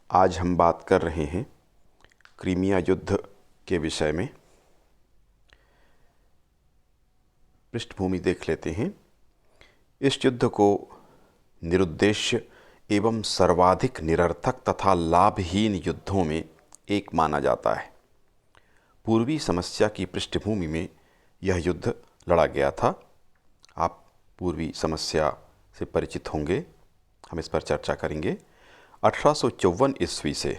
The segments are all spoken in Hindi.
आज हम बात कर रहे हैं क्रीमिया युद्ध के विषय में। पृष्ठभूमि देख लेते हैं। इस युद्ध को निरुद्देश्य एवं सर्वाधिक निरर्थक तथा लाभहीन युद्धों में एक माना जाता है। पूर्वी समस्या की पृष्ठभूमि में यह युद्ध लड़ा गया था। आप पूर्वी समस्या से परिचित होंगे, हम इस पर चर्चा करेंगे। 1854 ईस्वी से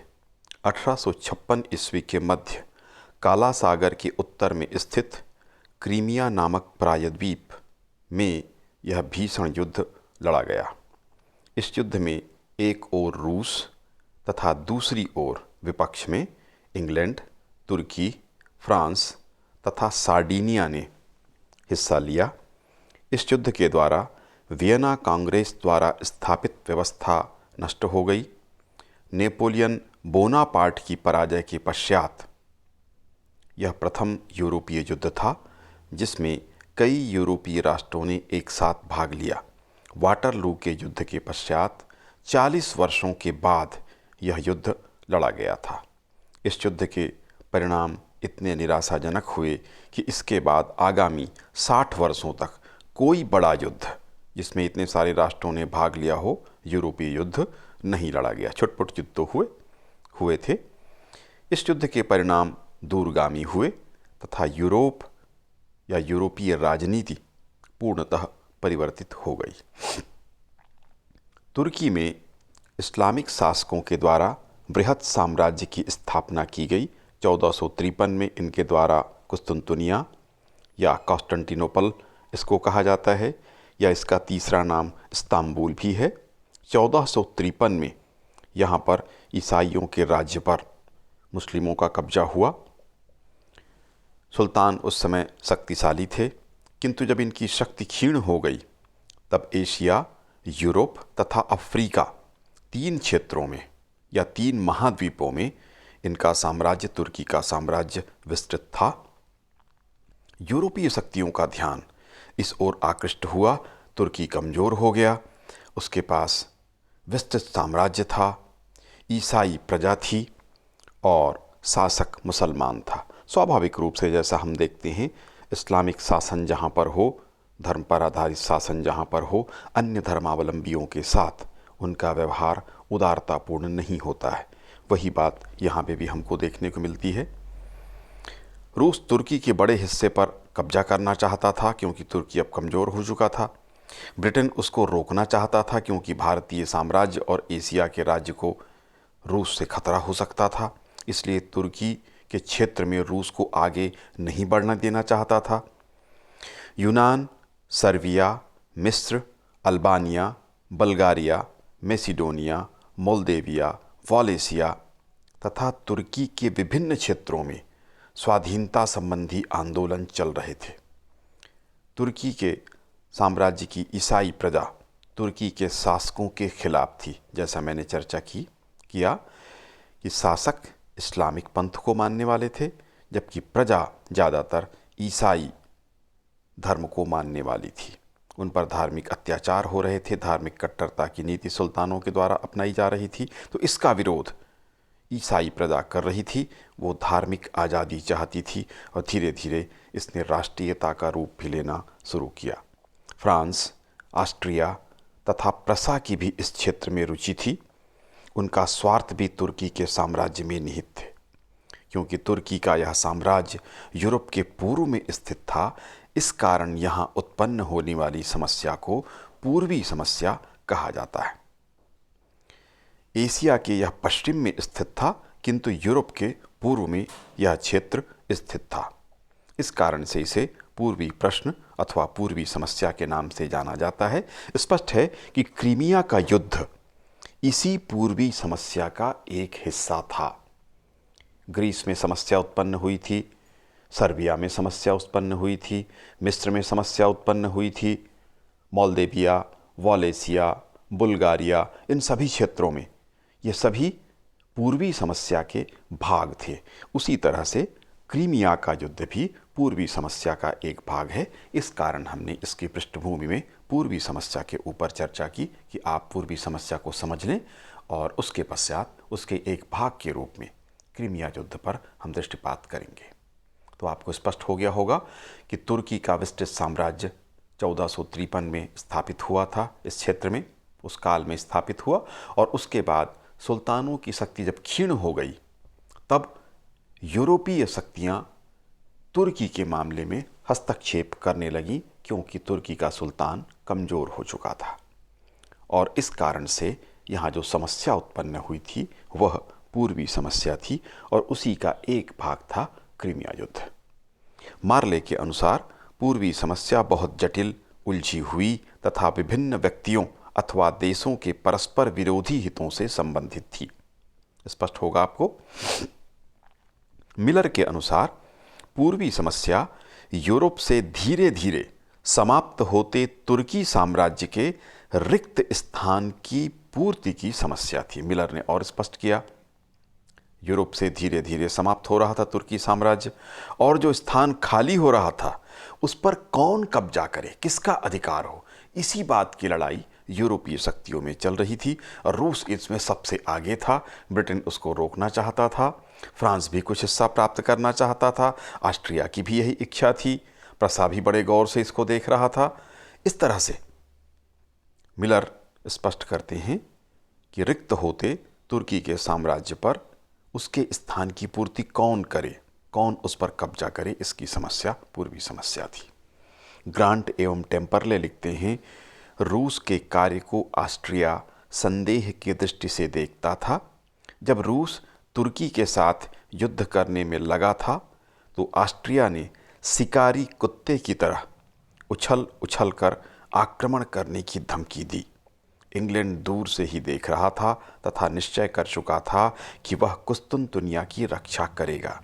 1856 ईस्वी के मध्य काला सागर के उत्तर में स्थित क्रीमिया नामक प्रायद्वीप में यह भीषण युद्ध लड़ा गया। इस युद्ध में एक ओर रूस तथा दूसरी ओर विपक्ष में इंग्लैंड, तुर्की, फ्रांस तथा सार्डिनिया ने हिस्सा लिया। इस युद्ध के द्वारा वियना कांग्रेस द्वारा स्थापित व्यवस्था नष्ट हो गई। नेपोलियन बोनापार्ट की पराजय के पश्चात यह प्रथम यूरोपीय युद्ध था जिसमें कई यूरोपीय राष्ट्रों ने एक साथ भाग लिया। वाटरलू के युद्ध के पश्चात 40 वर्षों के बाद यह युद्ध लड़ा गया था। इस युद्ध के परिणाम इतने निराशाजनक हुए कि इसके बाद आगामी 60 वर्षों तक कोई बड़ा युद्ध जिसमें इतने सारे राष्ट्रों ने भाग लिया हो, यूरोपीय युद्ध नहीं लड़ा गया। छुटपुट युद्ध तो हुए थे। इस युद्ध के परिणाम दूरगामी हुए तथा यूरोप या यूरोपीय राजनीति पूर्णतः परिवर्तित हो गई। तुर्की में इस्लामिक शासकों के द्वारा बृहत् साम्राज्य की स्थापना की गई। 1453 में इनके द्वारा कुस्तुनतुनिया या कॉन्स्टेंटिनोपल इसको कहा जाता है, या इसका तीसरा नाम इस्तांबुल भी है। 1453 में यहाँ पर ईसाइयों के राज्य पर मुस्लिमों का कब्जा हुआ। सुल्तान उस समय शक्तिशाली थे, किंतु जब इनकी शक्ति क्षीण हो गई तब एशिया, यूरोप तथा अफ्रीका 3 क्षेत्रों में या 3 महाद्वीपों में इनका साम्राज्य, तुर्की का साम्राज्य विस्तृत था। यूरोपीय शक्तियों का ध्यान इस ओर आकृष्ट हुआ। तुर्की कमज़ोर हो गया, उसके पास विस्तृत साम्राज्य था, ईसाई प्रजा थी और शासक मुसलमान था। स्वाभाविक रूप से जैसा हम देखते हैं, इस्लामिक शासन जहाँ पर हो, धर्म पर आधारित शासन जहाँ पर हो, अन्य धर्मावलंबियों के साथ उनका व्यवहार उदारतापूर्ण नहीं होता है। वही बात यहाँ पे भी हमको देखने को मिलती है। रूस तुर्की के बड़े हिस्से पर कब्जा करना चाहता था क्योंकि तुर्की अब कमज़ोर हो चुका था। ब्रिटेन उसको रोकना चाहता था क्योंकि भारतीय साम्राज्य और एशिया के राज्य को रूस से खतरा हो सकता था। इसलिए तुर्की के क्षेत्र में रूस को आगे नहीं बढ़ना देना चाहता था। यूनान, सर्बिया, मिस्र, अल्बानिया, बल्गारिया, मैसिडोनिया, मोल्देविया, वॉलेसिया तथा तुर्की के विभिन्न क्षेत्रों में स्वाधीनता संबंधी आंदोलन चल रहे थे। तुर्की के साम्राज्य की ईसाई प्रजा तुर्की के शासकों के खिलाफ थी। जैसा मैंने चर्चा किया कि शासक इस्लामिक पंथ को मानने वाले थे, जबकि प्रजा ज़्यादातर ईसाई धर्म को मानने वाली थी। उन पर धार्मिक अत्याचार हो रहे थे, धार्मिक कट्टरता की नीति सुल्तानों के द्वारा अपनाई जा रही थी। तो इसका विरोध ईसाई प्रजा कर रही थी। वो धार्मिक आज़ादी चाहती थी और धीरे धीरे इसने राष्ट्रीयता का रूप भी लेना शुरू किया। फ्रांस, ऑस्ट्रिया तथा प्रसा की भी इस क्षेत्र में रुचि थी। उनका स्वार्थ भी तुर्की के साम्राज्य में निहित थे, क्योंकि तुर्की का यह साम्राज्य यूरोप के पूर्व में स्थित था। इस कारण यहाँ उत्पन्न होने वाली समस्या को पूर्वी समस्या कहा जाता है। एशिया के यह पश्चिम में स्थित था, किंतु यूरोप के पूर्व में यह क्षेत्र स्थित था। इस कारण से इसे पूर्वी प्रश्न अथवा पूर्वी समस्या के नाम से जाना जाता है। स्पष्ट है कि क्रीमिया का युद्ध इसी पूर्वी समस्या का एक हिस्सा था। ग्रीस में समस्या उत्पन्न हुई थी, सर्बिया में समस्या उत्पन्न हुई थी, मिस्र में समस्या उत्पन्न हुई थी, मोल्देविया, वॉलेसिया, बुल्गारिया, इन सभी क्षेत्रों में ये सभी पूर्वी समस्या के भाग थे। उसी तरह से क्रीमिया का युद्ध भी पूर्वी समस्या का एक भाग है। इस कारण हमने इसकी पृष्ठभूमि में पूर्वी समस्या के ऊपर चर्चा की कि आप पूर्वी समस्या को समझ लें और उसके पश्चात उसके एक भाग के रूप में क्रीमिया युद्ध पर हम दृष्टिपात करेंगे। तो आपको स्पष्ट हो गया होगा कि तुर्की का विस्तृत साम्राज्य 1453 में स्थापित हुआ था, इस क्षेत्र में उस काल में स्थापित हुआ, और उसके बाद सुल्तानों की शक्ति जब क्षीण हो गई तब यूरोपीय शक्तियां तुर्की के मामले में हस्तक्षेप करने लगी, क्योंकि तुर्की का सुल्तान कमज़ोर हो चुका था। और इस कारण से यहाँ जो समस्या उत्पन्न हुई थी वह पूर्वी समस्या थी, और उसी का एक भाग था क्रीमिया युद्ध। मार्ले के अनुसार पूर्वी समस्या बहुत जटिल, उलझी हुई तथा विभिन्न व्यक्तियों अथवा देशों के परस्पर विरोधी हितों से संबंधित थी। स्पष्ट होगा आपको। मिलर के अनुसार पूर्वी समस्या यूरोप से धीरे धीरे समाप्त होते तुर्की साम्राज्य के रिक्त स्थान की पूर्ति की समस्या थी। मिलर ने और स्पष्ट किया, यूरोप से धीरे धीरे समाप्त हो रहा था तुर्की साम्राज्य, और जो स्थान खाली हो रहा था उस पर कौन कब्जा करे, किसका अधिकार हो, इसी बात की लड़ाई यूरोपीय शक्तियों में चल रही थी। और रूस इसमें सबसे आगे था। ब्रिटेन उसको रोकना चाहता था, फ्रांस भी कुछ हिस्सा प्राप्त करना चाहता था, ऑस्ट्रिया की भी यही इच्छा थी, प्रसा भी बड़े गौर से इसको देख रहा था। इस तरह से मिलर स्पष्ट करते हैं कि रिक्त होते तुर्की के साम्राज्य पर उसके स्थान की पूर्ति कौन करे, कौन उस पर कब्जा करे, इसकी समस्या पूर्वी समस्या थी। ग्रांट एवं टेम्परले लिखते हैं, रूस के कार्य को ऑस्ट्रिया संदेह की दृष्टि से देखता था। जब रूस तुर्की के साथ युद्ध करने में लगा था तो ऑस्ट्रिया ने शिकारी कुत्ते की तरह उछल उछल कर आक्रमण करने की धमकी दी। इंग्लैंड दूर से ही देख रहा था तथा निश्चय कर चुका था कि वह कुस्तुनतुनिया की रक्षा करेगा।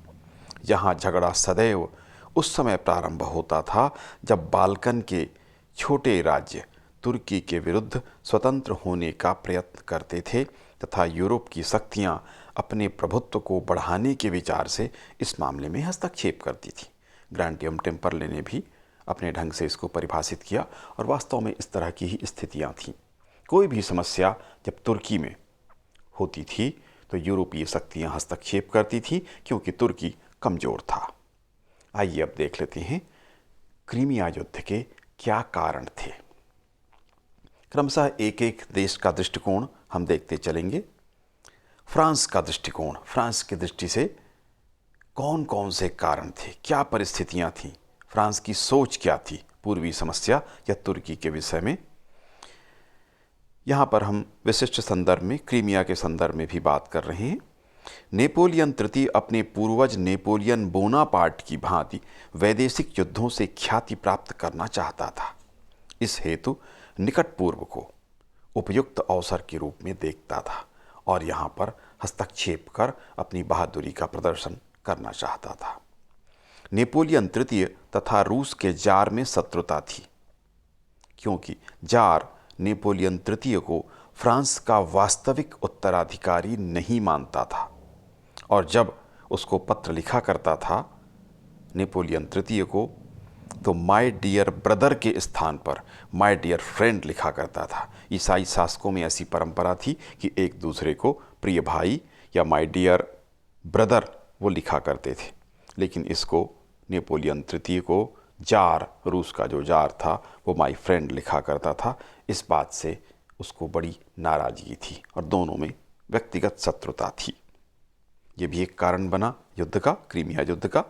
यहाँ झगड़ा सदैव उस समय प्रारंभ होता था जब बाल्कन के छोटे राज्य तुर्की के विरुद्ध स्वतंत्र होने का प्रयत्न करते थे तथा यूरोप की शक्तियाँ अपने प्रभुत्व को बढ़ाने के विचार से इस मामले में हस्तक्षेप करती थी। ग्रांट एवं टेम्परले ने भी अपने ढंग से इसको परिभाषित किया, और वास्तव में इस तरह की ही स्थितियाँ थीं। कोई भी समस्या जब तुर्की में होती थी तो यूरोपीय शक्तियाँ हस्तक्षेप करती थी, क्योंकि तुर्की कमज़ोर था। आइए अब देख लेते हैं क्रीमिया युद्ध के क्या कारण थे। क्रमशः एक एक देश का दृष्टिकोण हम देखते चलेंगे। फ्रांस का दृष्टिकोण, फ्रांस की दृष्टि से कौन कौन से कारण थे, क्या परिस्थितियां थीं, फ्रांस की सोच क्या थी पूर्वी समस्या या तुर्की के विषय में। यहाँ पर हम विशिष्ट संदर्भ में क्रीमिया के संदर्भ में भी बात कर रहे हैं। नेपोलियन तृतीय अपने पूर्वज नेपोलियन बोनापार्ट की भांति वैदेशिक युद्धों से ख्याति प्राप्त करना चाहता था। इस हेतु निकट पूर्व को उपयुक्त अवसर के रूप में देखता था और यहाँ पर हस्तक्षेप कर अपनी बहादुरी का प्रदर्शन करना चाहता था। नेपोलियन तृतीय तथा रूस के जार में शत्रुता थी, क्योंकि जार नेपोलियन तृतीय को फ्रांस का वास्तविक उत्तराधिकारी नहीं मानता था, और जब उसको पत्र लिखा करता था नेपोलियन तृतीय को, तो माय डियर ब्रदर के स्थान पर माय डियर फ्रेंड लिखा करता था। ईसाई शासकों में ऐसी परंपरा थी कि एक दूसरे को प्रिय भाई या माय डियर ब्रदर वो लिखा करते थे, लेकिन इसको नेपोलियन तृतीय को जार, रूस का जो जार था, वो माय फ्रेंड लिखा करता था। इस बात से उसको बड़ी नाराज़गी थी और दोनों में व्यक्तिगत शत्रुता थी। ये भी एक कारण बना युद्ध का, क्रीमिया युद्ध का।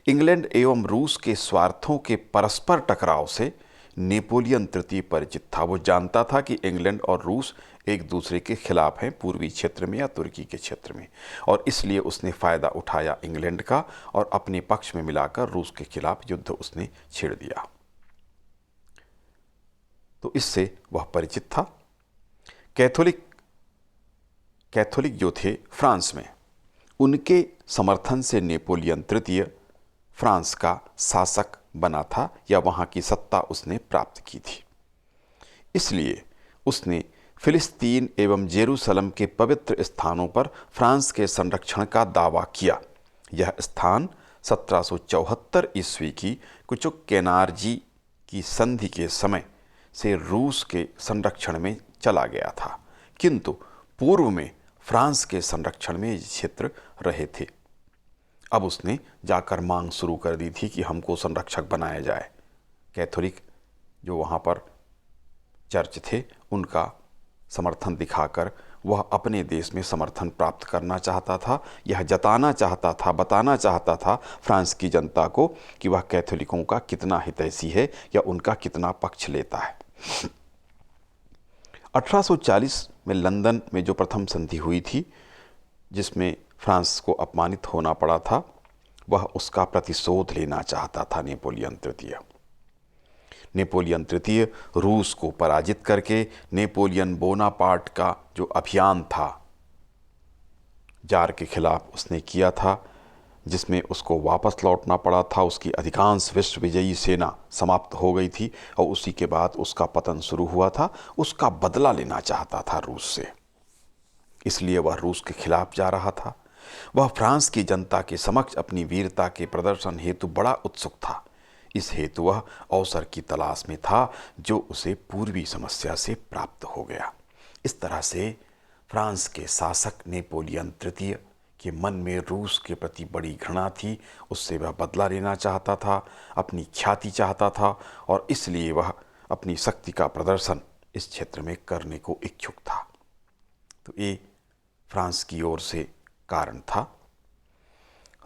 इंग्लैंड एवं रूस के स्वार्थों के परस्पर टकराव से नेपोलियन तृतीय परिचित था। वो जानता था कि इंग्लैंड और रूस एक दूसरे के खिलाफ हैं पूर्वी क्षेत्र में या तुर्की के क्षेत्र में, और इसलिए उसने फ़ायदा उठाया इंग्लैंड का और अपने पक्ष में मिलाकर रूस के खिलाफ युद्ध उसने छेड़ दिया। तो इससे वह परिचित था। कैथोलिक जो थे फ्रांस में, उनके समर्थन से नेपोलियन तृतीय फ्रांस का शासक बना था या वहाँ की सत्ता उसने प्राप्त की थी। इसलिए उसने फिलिस्तीन एवं जेरूसलम के पवित्र स्थानों पर फ्रांस के संरक्षण का दावा किया। यह स्थान 1774 ईस्वी की कुचुक केनार्जी की संधि के समय से रूस के संरक्षण में चला गया था, किंतु पूर्व में फ्रांस के संरक्षण में ये क्षेत्र रहे थे। अब उसने जाकर मांग शुरू कर दी थी कि हमको संरक्षक बनाया जाए। कैथोलिक जो वहाँ पर चर्च थे उनका समर्थन दिखाकर वह अपने देश में समर्थन प्राप्त करना चाहता था। यह जताना चाहता था, बताना चाहता था फ्रांस की जनता को कि वह कैथोलिकों का कितना हितैषी है या उनका कितना पक्ष लेता है। 1840 में लंदन में जो प्रथम संधि हुई थी, जिसमें फ्रांस को अपमानित होना पड़ा था, वह उसका प्रतिशोध लेना चाहता था नेपोलियन तृतीय। नेपोलियन तृतीय रूस को पराजित करके नेपोलियन बोनापार्ट का जो अभियान था जार के खिलाफ उसने किया था, जिसमें उसको वापस लौटना पड़ा था। उसकी अधिकांश विश्व विजयी सेना समाप्त हो गई थी और उसी के बाद उसका पतन शुरू हुआ था। उसका बदला लेना चाहता था रूस से, इसलिए वह रूस के खिलाफ जा रहा था। वह फ्रांस की जनता के समक्ष अपनी वीरता के प्रदर्शन हेतु बड़ा उत्सुक था। इस हेतु वह अवसर की तलाश में था जो उसे पूर्वी समस्या से प्राप्त हो गया। इस तरह से फ्रांस के शासक नेपोलियन तृतीय के मन में रूस के प्रति बड़ी घृणा थी। उससे वह बदला लेना चाहता था, अपनी ख्याति चाहता था और इसलिए वह अपनी शक्ति का प्रदर्शन इस क्षेत्र में करने को इच्छुक था। तो ये फ्रांस की ओर से कारण था।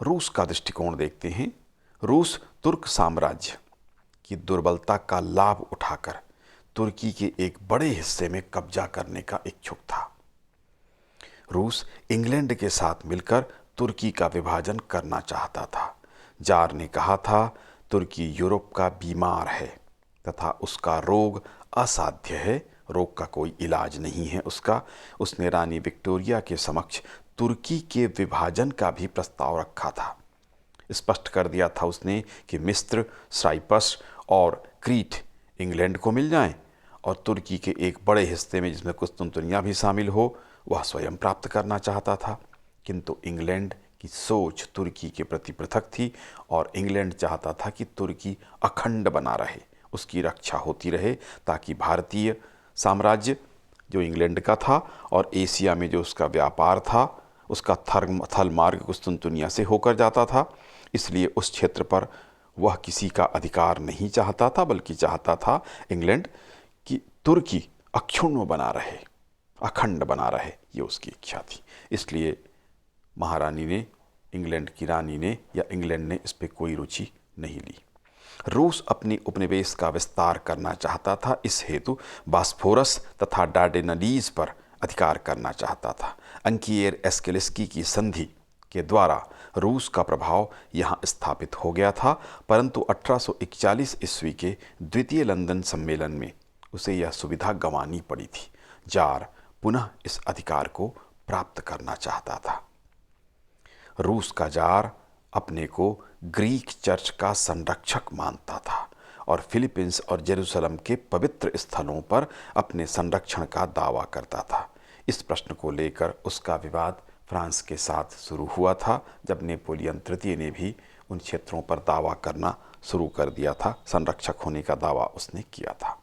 रूस का दृष्टिकोण देखते हैं। रूस तुर्क साम्राज्य की दुर्बलता का लाभ उठाकर तुर्की के एक बड़े हिस्से में कब्जा करने का इच्छुक था। रूस इंग्लैंड के साथ मिलकर तुर्की का विभाजन करना चाहता था। जार ने कहा था तुर्की यूरोप का बीमार है तथा उसका रोग असाध्य है, रोग का कोई इलाज नहीं है उसका। उसने रानी विक्टोरिया के समक्ष तुर्की के विभाजन का भी प्रस्ताव रखा था। स्पष्ट कर दिया था उसने कि मिस्र, साइप्रस और क्रीट इंग्लैंड को मिल जाएं और तुर्की के एक बड़े हिस्से में, जिसमें कुस्तुनतुनिया भी शामिल हो, वह स्वयं प्राप्त करना चाहता था। किंतु इंग्लैंड की सोच तुर्की के प्रति पृथक थी और इंग्लैंड चाहता था कि तुर्की अखंड बना रहे, उसकी रक्षा होती रहे, ताकि भारतीय साम्राज्य जो इंग्लैंड का था और एशिया में जो उसका व्यापार था, उसका थल मार्ग कुस्तुनतुनिया से होकर जाता था। इसलिए उस क्षेत्र पर वह किसी का अधिकार नहीं चाहता था, बल्कि चाहता था इंग्लैंड कि तुर्की अक्षुण्ण बना रहे, अखंड बना रहे, ये उसकी इच्छा थी। इसलिए महारानी ने, इंग्लैंड की रानी ने या इंग्लैंड ने इस पर कोई रुचि नहीं ली। रूस अपनी उपनिवेश का विस्तार करना चाहता था। इस हेतु बास्फोरस तथा डार्डेनलीज पर अधिकार करना चाहता था। अंकिएर एस्केलिस्की की संधि के द्वारा रूस का प्रभाव यहाँ स्थापित हो गया था, परंतु 1841 ईस्वी के द्वितीय लंदन सम्मेलन में उसे यह सुविधा गंवानी पड़ी थी। जार पुनः इस अधिकार को प्राप्त करना चाहता था। रूस का जार अपने को ग्रीक चर्च का संरक्षक मानता था और फिलीपींस और जेरूसलम के पवित्र स्थलों पर अपने संरक्षण का दावा करता था। इस प्रश्न को लेकर उसका विवाद फ्रांस के साथ शुरू हुआ था, जब नेपोलियन तृतीय ने भी उन क्षेत्रों पर दावा करना शुरू कर दिया था, संरक्षक होने का दावा उसने किया था।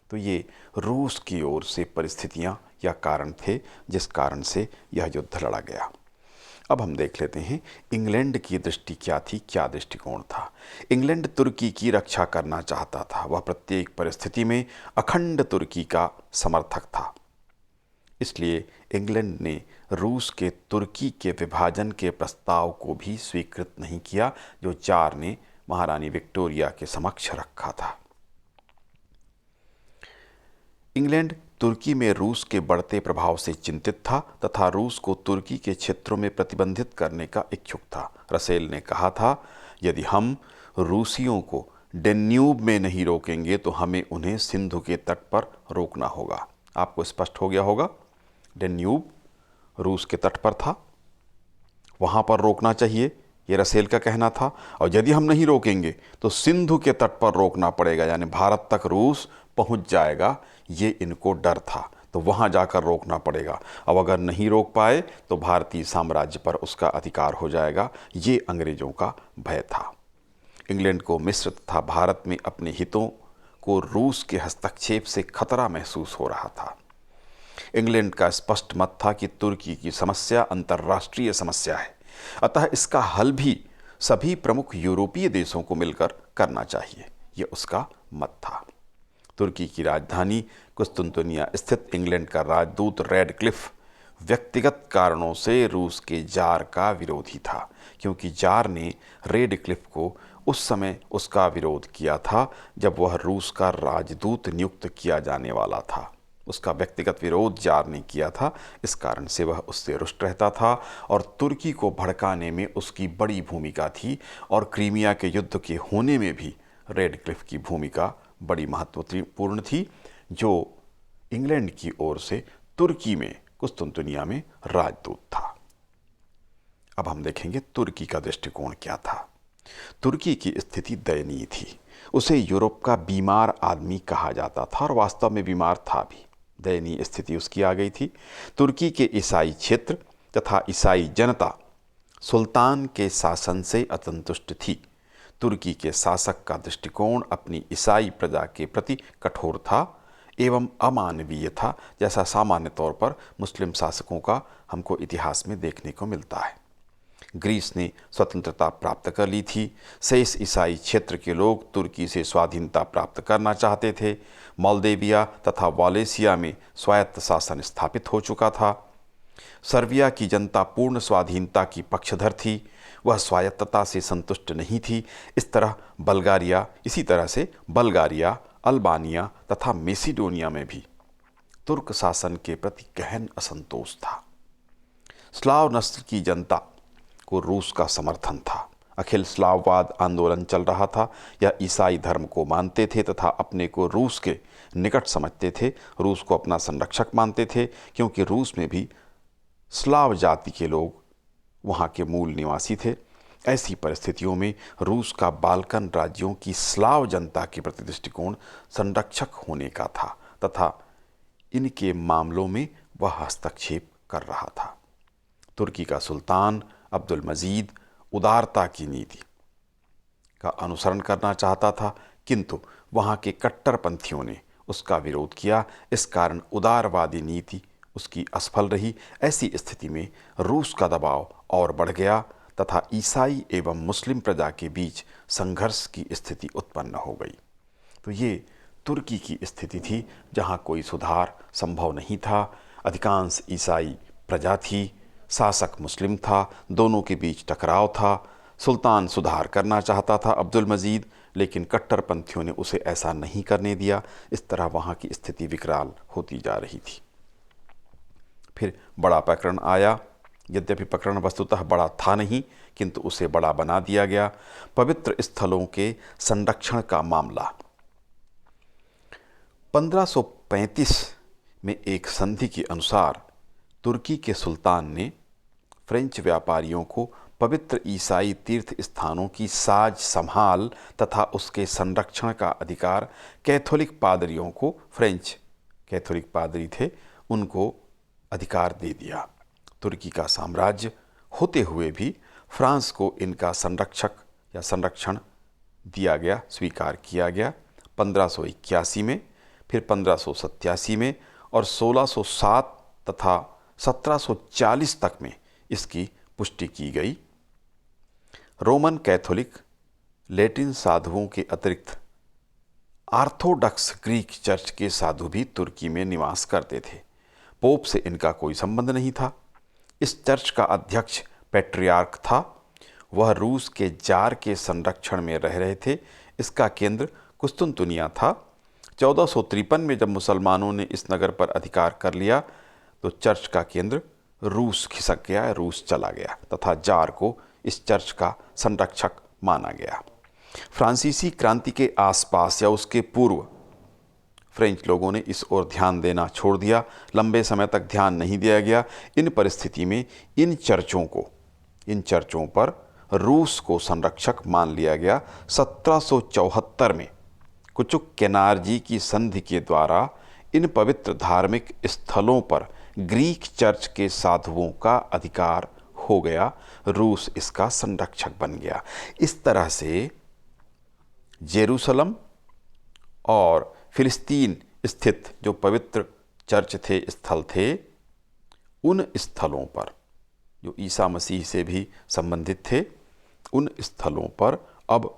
तो ये रूस की ओर से परिस्थितियां या कारण थे जिस कारण से यह युद्ध लड़ा गया। अब हम देख लेते हैं इंग्लैंड की दृष्टि क्या थी, क्या दृष्टिकोण था। इंग्लैंड तुर्की की रक्षा करना चाहता था। वह प्रत्येक परिस्थिति में अखंड तुर्की का समर्थक था। इसलिए इंग्लैंड ने रूस के तुर्की के विभाजन के प्रस्ताव को भी स्वीकृत नहीं किया, जो जार ने महारानी विक्टोरिया के समक्ष रखा था। इंग्लैंड तुर्की में रूस के बढ़ते प्रभाव से चिंतित था तथा रूस को तुर्की के क्षेत्रों में प्रतिबंधित करने का इच्छुक था। रसेल ने कहा था, यदि हम रूसियों को डेन्यूब में नहीं रोकेंगे तो हमें उन्हें सिंधु के तट पर रोकना होगा। आपको स्पष्ट हो गया होगा, डेन्यूब रूस के तट पर था, वहाँ पर रोकना चाहिए, ये रसेल का कहना था। और यदि हम नहीं रोकेंगे तो सिंधु के तट पर रोकना पड़ेगा, यानी भारत तक रूस पहुँच जाएगा, ये इनको डर था, तो वहाँ जाकर रोकना पड़ेगा। अब अगर नहीं रोक पाए तो भारतीय साम्राज्य पर उसका अधिकार हो जाएगा, ये अंग्रेजों का भय था। इंग्लैंड को मिस्र तथा भारत में अपने हितों को रूस के हस्तक्षेप से खतरा महसूस हो रहा था। इंग्लैंड का स्पष्ट मत था कि तुर्की की समस्या अंतर्राष्ट्रीय समस्या है, अतः इसका हल भी सभी प्रमुख यूरोपीय देशों को मिलकर करना चाहिए, यह उसका मत था। तुर्की की राजधानी कुस्तुनतुनिया स्थित इंग्लैंड का राजदूत रेडक्लिफ व्यक्तिगत कारणों से रूस के जार का विरोधी था, क्योंकि जार ने रेडक्लिफ को उस समय उसका विरोध किया था जब वह रूस का राजदूत नियुक्त किया जाने वाला था। उसका व्यक्तिगत विरोध जार ने किया था, इस कारण से वह उससे रुष्ट रहता था और तुर्की को भड़काने में उसकी बड़ी भूमिका थी और क्रीमिया के युद्ध के होने में भी रेडक्लिफ की भूमिका बड़ी महत्वपूर्ण थी, जो इंग्लैंड की ओर से तुर्की में कुस्तुनतुनिया में राजदूत था। अब हम देखेंगे तुर्की का दृष्टिकोण क्या था। तुर्की की स्थिति दयनीय थी। उसे यूरोप का बीमार आदमी कहा जाता था और वास्तव में बीमार था भी। दयनीय स्थिति उसकी आ गई थी। तुर्की के ईसाई क्षेत्र तथा ईसाई जनता सुल्तान के शासन से असंतुष्ट थी। तुर्की के शासक का दृष्टिकोण अपनी ईसाई प्रजा के प्रति कठोर था एवं अमानवीय था, जैसा सामान्य तौर पर मुस्लिम शासकों का हमको इतिहास में देखने को मिलता है। ग्रीस ने स्वतंत्रता प्राप्त कर ली थी। शेष ईसाई क्षेत्र के लोग तुर्की से स्वाधीनता प्राप्त करना चाहते थे। मोल्देविया तथा वालेसिया में स्वायत्त शासन स्थापित हो चुका था। सर्बिया की जनता पूर्ण स्वाधीनता की पक्षधर थी, वह स्वायत्तता से संतुष्ट नहीं थी। इसी तरह से बल्गारिया, अल्बानिया तथा मेसिडोनिया में भी तुर्क शासन के प्रति गहन असंतोष था। स्लाव नस्ल की जनता को रूस का समर्थन था। अखिल स्लाववाद आंदोलन चल रहा था। यह ईसाई धर्म को मानते थे तथा अपने को रूस के निकट समझते थे। रूस को अपना संरक्षक मानते थे, क्योंकि रूस में भी स्लाव जाति के लोग वहाँ के मूल निवासी थे। ऐसी परिस्थितियों में रूस का बाल्कन राज्यों की स्लाव जनता के प्रति दृष्टिकोण संरक्षक होने का था तथा इनके मामलों में वह हस्तक्षेप कर रहा था। तुर्की का सुल्तान अब्दुल मजीद उदारता की नीति का अनुसरण करना चाहता था, किंतु वहाँ के कट्टरपंथियों ने उसका विरोध किया। इस कारण उदारवादी नीति उसकी असफल रही। ऐसी स्थिति में रूस का दबाव और बढ़ गया तथा ईसाई एवं मुस्लिम प्रजा के बीच संघर्ष की स्थिति उत्पन्न हो गई। तो ये तुर्की की स्थिति थी, जहाँ कोई सुधार संभव नहीं था। अधिकांश ईसाई प्रजा थी, शासक मुस्लिम था, दोनों के बीच टकराव था। सुल्तान सुधार करना चाहता था अब्दुल मजीद, लेकिन कट्टरपंथियों ने उसे ऐसा नहीं करने दिया। इस तरह वहाँ की स्थिति विकराल होती जा रही थी। फिर बड़ा प्रकरण आया। यद्यपि प्रकरण वस्तुतः बड़ा था नहीं, किंतु उसे बड़ा बना दिया गया। पवित्र स्थलों के संरक्षण का मामला 1535 में एक संधि के अनुसार तुर्की के सुल्तान ने फ्रेंच व्यापारियों को पवित्र ईसाई तीर्थ स्थानों की साज संभाल तथा उसके संरक्षण का अधिकार कैथोलिक पादरियों को, फ्रेंच कैथोलिक पादरी थे, उनको अधिकार दे दिया। तुर्की का साम्राज्य होते हुए भी फ्रांस को इनका संरक्षण दिया गया, स्वीकार किया गया। 1581 में, फिर 1587 में और 1607 तथा 1740 तक में इसकी पुष्टि की गई। रोमन कैथोलिक लैटिन साधुओं के अतिरिक्त ऑर्थोडॉक्स ग्रीक चर्च के साधु भी तुर्की में निवास करते थे। पोप से इनका कोई संबंध नहीं था। इस चर्च का अध्यक्ष पैट्रियार्क था। वह रूस के जार के संरक्षण में रह रहे थे। इसका केंद्र कुस्तुनतुनिया था। 1453 में जब मुसलमानों ने इस नगर पर अधिकार कर लिया तो चर्च का केंद्र रूस खिसक गया, रूस चला गया तथा जार को इस चर्च का संरक्षक माना गया। फ्रांसीसी क्रांति के आसपास या उसके पूर्व फ्रेंच लोगों ने इस ओर ध्यान देना छोड़ दिया। लंबे समय तक ध्यान नहीं दिया गया। इन परिस्थिति में इन चर्चों पर रूस को संरक्षक मान लिया गया। 1774 में कुचुक केनार्जी की संधि के द्वारा इन पवित्र धार्मिक स्थलों पर ग्रीक चर्च के साधुओं का अधिकार हो गया। रूस इसका संरक्षक बन गया। इस तरह से जेरूसलम और फिलिस्तीन स्थित जो पवित्र चर्च थे, स्थल थे, उन स्थलों पर जो ईसा मसीह से भी संबंधित थे, उन स्थलों पर अब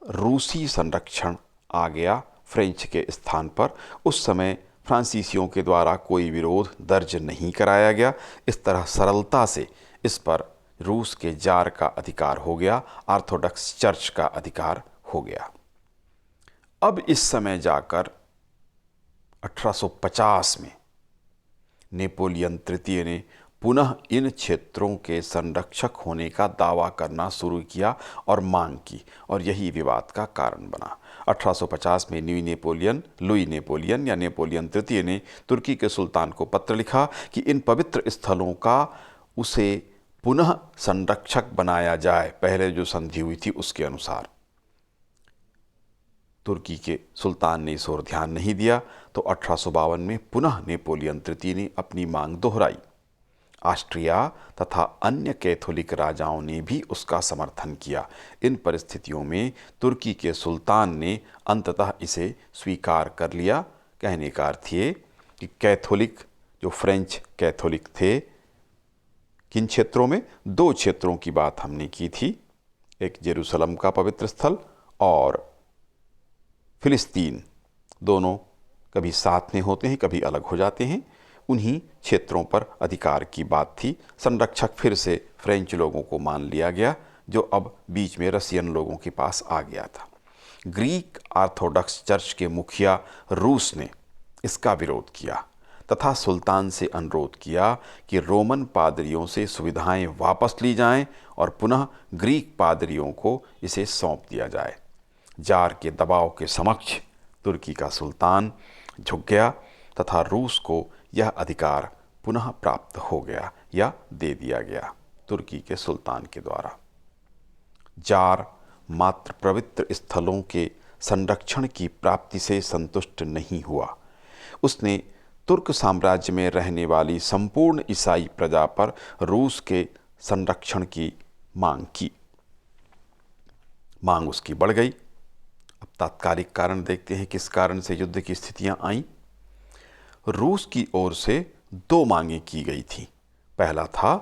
रूसी संरक्षण आ गया फ्रेंच के स्थान पर। उस समय फ्रांसीसियों के द्वारा कोई विरोध दर्ज नहीं कराया गया। इस तरह सरलता से इस पर रूस के जार का अधिकार हो गया, ऑर्थोडॉक्स चर्च का अधिकार हो गया। अब इस समय जाकर 1850 में नेपोलियन तृतीय ने पुनः इन क्षेत्रों के संरक्षक होने का दावा करना शुरू किया और मांग की, और यही विवाद का कारण बना। 1850 में लुई नेपोलियन या नेपोलियन तृतीय ने तुर्की के सुल्तान को पत्र लिखा कि इन पवित्र स्थलों का उसे पुनः संरक्षक बनाया जाए, पहले जो संधि हुई थी उसके अनुसार। तुर्की के सुल्तान ने इस ओर ध्यान नहीं दिया, तो 1852 में पुनः नेपोलियन तृतीय ने अपनी मांग दोहराई। ऑस्ट्रिया तथा अन्य कैथोलिक राजाओं ने भी उसका समर्थन किया। इन परिस्थितियों में तुर्की के सुल्तान ने अंततः इसे स्वीकार कर लिया। कहने का अर्थ ये कि कैथोलिक, जो फ्रेंच कैथोलिक थे, किन क्षेत्रों में, दो क्षेत्रों की बात हमने की थी, एक जेरूसलम का पवित्र स्थल और फिलिस्तीन, दोनों कभी साथ में होते हैं, कभी अलग हो जाते हैं। उन्हीं क्षेत्रों पर अधिकार की बात थी। संरक्षक फिर से फ्रेंच लोगों को मान लिया गया, जो अब बीच में रसियन लोगों के पास आ गया था। ग्रीक ऑर्थोडॉक्स चर्च के मुखिया रूस ने इसका विरोध किया तथा सुल्तान से अनुरोध किया कि रोमन पादरियों से सुविधाएं वापस ली जाएं और पुनः ग्रीक पादरियों को इसे सौंप दिया जाए। जार के दबाव के समक्ष तुर्की का सुल्तान झुक गया तथा रूस को यह अधिकार पुनः प्राप्त हो गया या दे दिया गया तुर्की के सुल्तान के द्वारा। जार मात्र पवित्र स्थलों के संरक्षण की प्राप्ति से संतुष्ट नहीं हुआ। उसने तुर्क साम्राज्य में रहने वाली संपूर्ण ईसाई प्रजा पर रूस के संरक्षण की मांग की। मांग उसकी बढ़ गई। अब तात्कालिक कारण देखते हैं, किस कारण से युद्ध की स्थितियां आईं। रूस की ओर से दो मांगें की गई थी। पहला था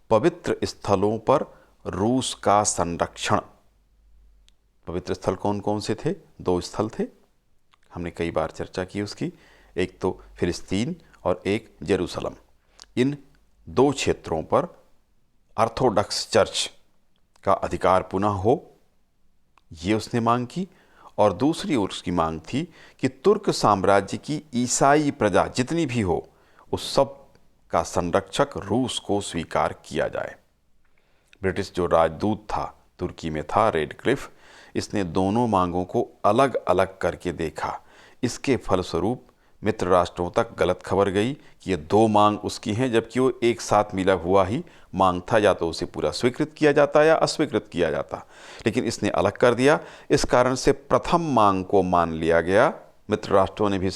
पवित्र स्थलों पर रूस का संरक्षण। पवित्र स्थल कौन कौन से थे? दो स्थल थे, हमने कई बार चर्चा की उसकी। एक तो फिलिस्तीन और एक जेरूसलम। इन दो क्षेत्रों पर ऑर्थोडॉक्स चर्च का अधिकार पुनः हो, ये उसने मांग की। और दूसरी ओर उसकी मांग थी कि तुर्क साम्राज्य की ईसाई प्रजा जितनी भी हो, उस सब का संरक्षक रूस को स्वीकार किया जाए। ब्रिटिश जो राजदूत था तुर्की में था, रेडक्लिफ, इसने दोनों मांगों को अलग अलग करके देखा। इसके फलस्वरूप मित्र राष्ट्रों तक गलत खबर गई कि ये दो मांग उसकी हैं, जबकि वो एक साथ मिला हुआ ही मांग था। या तो उसे पूरा स्वीकृत किया जाता या अस्वीकृत किया जाता, लेकिन इसने अलग कर दिया। इस कारण से प्रथम मांग को मान लिया गया। मित्र राष्ट्रों ने भी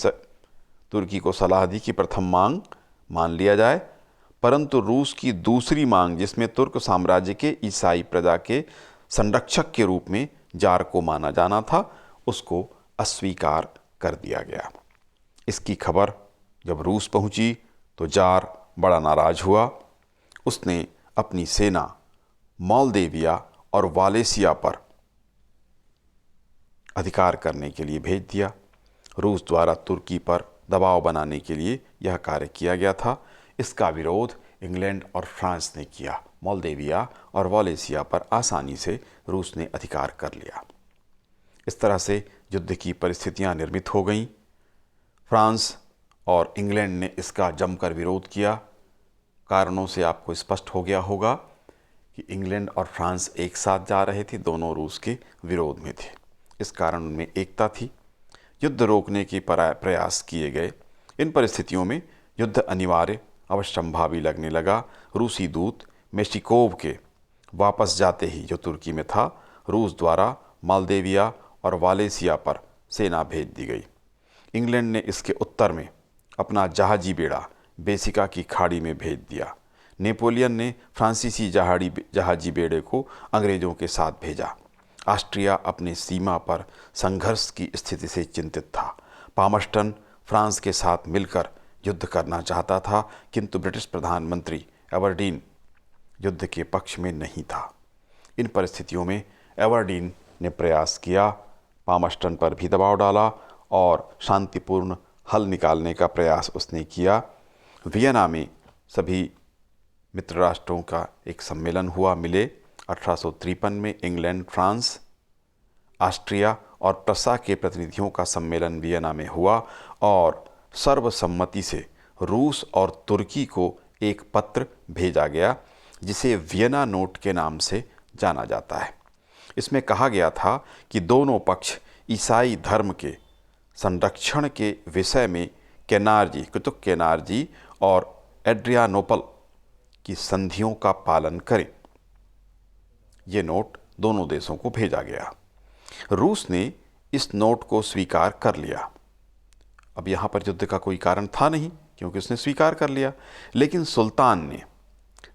तुर्की को सलाह दी कि प्रथम मांग मान लिया जाए, परंतु रूस की दूसरी मांग, जिसमें तुर्क साम्राज्य के ईसाई प्रजा के संरक्षक के रूप में जार को माना जाना था, उसको अस्वीकार कर दिया गया। इसकी खबर जब रूस पहुंची तो जार बड़ा नाराज हुआ। उसने अपनी सेना मोल्देविया और वालेसिया पर अधिकार करने के लिए भेज दिया। रूस द्वारा तुर्की पर दबाव बनाने के लिए यह कार्य किया गया था। इसका विरोध इंग्लैंड और फ्रांस ने किया। मोल्देविया और वालेसिया पर आसानी से रूस ने अधिकार कर लिया। इस तरह से युद्ध की परिस्थितियां निर्मित हो गईं। फ्रांस और इंग्लैंड ने इसका जमकर विरोध किया। कारणों से आपको स्पष्ट हो गया होगा कि इंग्लैंड और फ्रांस एक साथ जा रहे थे, दोनों रूस के विरोध में थे। इस कारण उनमें एकता थी। युद्ध रोकने के प्रयास किए गए। इन परिस्थितियों में युद्ध अनिवार्य अवश्यंभावी लगने लगा। रूसी दूत मेशिकोव के वापस जाते ही, जो तुर्की में था, रूस द्वारा मोल्देविया और वालेसिया पर सेना भेज दी गई। इंग्लैंड ने इसके उत्तर में अपना जहाजी बेड़ा बेसिका की खाड़ी में भेज दिया। नेपोलियन ने फ्रांसीसी जहाजी बेड़े को अंग्रेजों के साथ भेजा। ऑस्ट्रिया अपने सीमा पर संघर्ष की स्थिति से चिंतित था। पामस्टन फ्रांस के साथ मिलकर युद्ध करना चाहता था, किंतु ब्रिटिश प्रधानमंत्री एबरडीन युद्ध के पक्ष में नहीं था। इन परिस्थितियों में एबरडीन ने प्रयास किया, पामस्टन पर भी दबाव डाला और शांतिपूर्ण हल निकालने का प्रयास उसने किया। वियना में सभी मित्र राष्ट्रों का एक सम्मेलन हुआ, मिले। 1853 में इंग्लैंड, फ्रांस, ऑस्ट्रिया और प्रसा के प्रतिनिधियों का सम्मेलन वियना में हुआ और सर्वसम्मति से रूस और तुर्की को एक पत्र भेजा गया जिसे वियना नोट के नाम से जाना जाता है। इसमें कहा गया था कि दोनों पक्ष ईसाई धर्म के संरक्षण के विषय में कुतुब केनार्जी और एड्रियानोपल की संधियों का पालन करें। ये नोट दोनों देशों को भेजा गया। रूस ने इस नोट को स्वीकार कर लिया। अब यहाँ पर युद्ध का कोई कारण था नहीं क्योंकि उसने स्वीकार कर लिया, लेकिन सुल्तान ने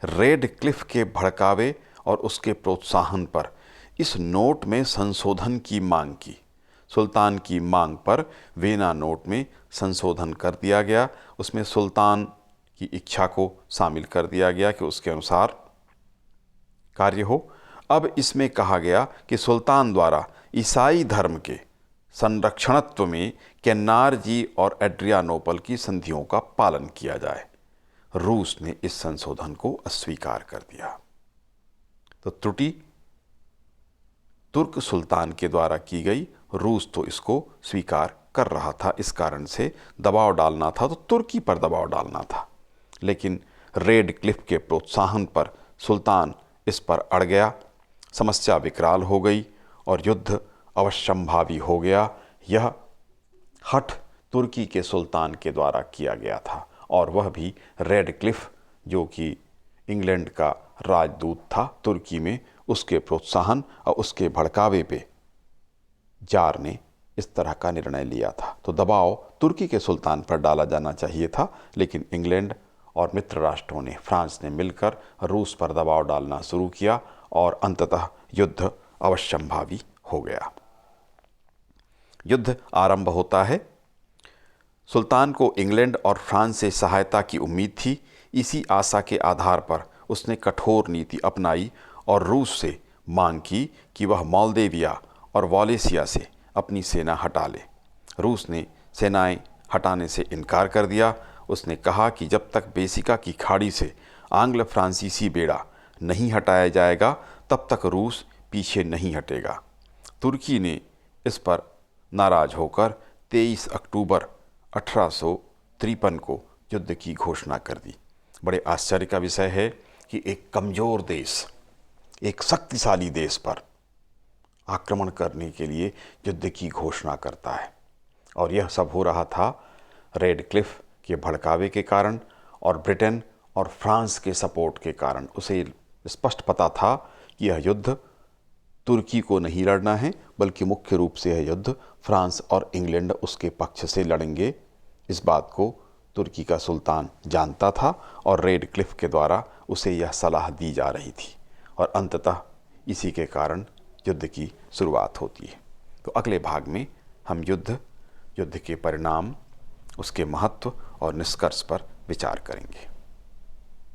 रेडक्लिफ के भड़कावे और उसके प्रोत्साहन पर इस नोट में संशोधन की मांग की। सुल्तान की मांग पर वियना नोट में संशोधन कर दिया गया। उसमें सुल्तान की इच्छा को शामिल कर दिया गया कि उसके अनुसार कार्य हो। अब इसमें कहा गया कि सुल्तान द्वारा ईसाई धर्म के संरक्षणत्व में केन्नारजी और एड्रियानोपल की संधियों का पालन किया जाए। रूस ने इस संशोधन को अस्वीकार कर दिया। तो त्रुटि तुर्क सुल्तान के द्वारा की गई, रूस तो इसको स्वीकार कर रहा था। इस कारण से दबाव डालना था तो तुर्की पर दबाव डालना था, लेकिन रेडक्लिफ के प्रोत्साहन पर सुल्तान इस पर अड़ गया। समस्या विकराल हो गई और युद्ध अवश्यंभावी हो गया। यह हठ तुर्की के सुल्तान के द्वारा किया गया था और वह भी रेडक्लिफ, जो कि इंग्लैंड का राजदूत था तुर्की में, उसके प्रोत्साहन और उसके भड़कावे पे जार ने इस तरह का निर्णय लिया था। तो दबाव तुर्की के सुल्तान पर डाला जाना चाहिए था, लेकिन इंग्लैंड और मित्र राष्ट्रों ने, फ्रांस ने मिलकर रूस पर दबाव डालना शुरू किया और अंततः युद्ध अवश्यंभावी हो गया। युद्ध आरंभ होता है। सुल्तान को इंग्लैंड और फ्रांस से सहायता की उम्मीद थी। इसी आशा के आधार पर उसने कठोर नीति अपनाई और रूस से मांग की कि वह मोल्देविया और वॉलेसिया से अपनी सेना हटा ले। रूस ने सेनाएं हटाने से इनकार कर दिया। उसने कहा कि जब तक बेसिका की खाड़ी से आंग्ल फ्रांसीसी बेड़ा नहीं हटाया जाएगा तब तक रूस पीछे नहीं हटेगा। तुर्की ने इस पर नाराज होकर 23 अक्टूबर 1853 को युद्ध की घोषणा कर दी। बड़े आश्चर्य का विषय है कि एक कमज़ोर देश एक शक्तिशाली देश पर आक्रमण करने के लिए युद्ध की घोषणा करता है, और यह सब हो रहा था रेडक्लिफ के भड़कावे के कारण और ब्रिटेन और फ्रांस के सपोर्ट के कारण। उसे स्पष्ट पता था कि यह युद्ध तुर्की को नहीं लड़ना है, बल्कि मुख्य रूप से यह युद्ध फ्रांस और इंग्लैंड उसके पक्ष से लड़ेंगे। इस बात को तुर्की का सुल्तान जानता था और रेडक्लिफ के द्वारा उसे यह सलाह दी जा रही थी, और अंततः इसी के कारण युद्ध की शुरुआत होती है। तो अगले भाग में हम युद्ध के परिणाम, उसके महत्व और निष्कर्ष पर विचार करेंगे।